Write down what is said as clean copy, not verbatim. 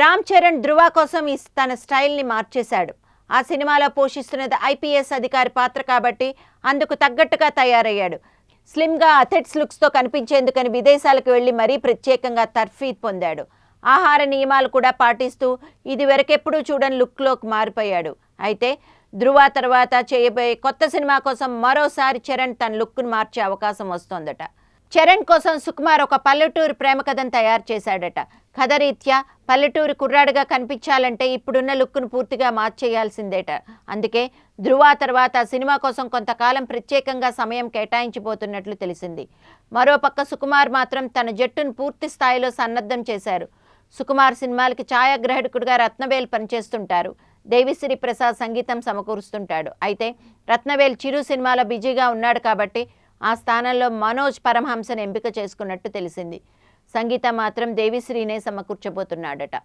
రామ్ చరణ్ ధృవ కోసం తన స్టైల్ని మార్చేశాడు. ఆ సినిమాలో పోషిస్తున్నది ఐపీఎస్ అధికారి పాత్ర కాబట్టి అందుకు తగ్గట్టుగా తయారయ్యాడు. స్లిమ్గా అథెట్స్ లుక్స్తో కనిపించేందుకని విదేశాలకు వెళ్లి మరీ ప్రత్యేకంగా తర్ఫీదు పొందాడు. ఆహార నియమాలు కూడా పాటిస్తూ ఇదివరకెప్పుడూ చూడని లుక్లోకి మారిపోయాడు. అయితే ధృవ తర్వాత చేయబోయే కొత్త సినిమా కోసం మరోసారి చరణ్ తన లుక్ను మార్చే అవకాశం వస్తోందట. చరణ్ కోసం సుకుమార్ ఒక పల్లెటూరు ప్రేమ కథను తయారు చేశాడట. కథ రీత్యా పల్లెటూరు కుర్రాడుగా కనిపించాలంటే ఇప్పుడున్న లుక్ను పూర్తిగా మార్చేయాల్సిందేట. అందుకే ధృవ తర్వాత సినిమా కోసం కొంతకాలం ప్రత్యేకంగా సమయం కేటాయించిపోతున్నట్లు తెలిసింది. మరోపక్క సుకుమార్ మాత్రం తన జట్టును పూర్తి స్థాయిలో సన్నద్ధం చేశారు. సుకుమార్ సినిమాలకి ఛాయాగ్రాహకుడిగా రత్నవేల్ పనిచేస్తుంటారు. దేవిశ్రీ ప్రసాద్ సంగీతం సమకూరుస్తుంటాడు. అయితే రత్నవేల్ చిరు సినిమాలో బిజీగా ఉన్నాడు కాబట్టి ఆ స్థానంలో మనోజ్ పరమహంసను ఎంపిక చేసుకున్నట్టు తెలిసింది. సంగీతం మాత్రం దేవిశ్రీనే సమకూర్చబోతున్నాడట.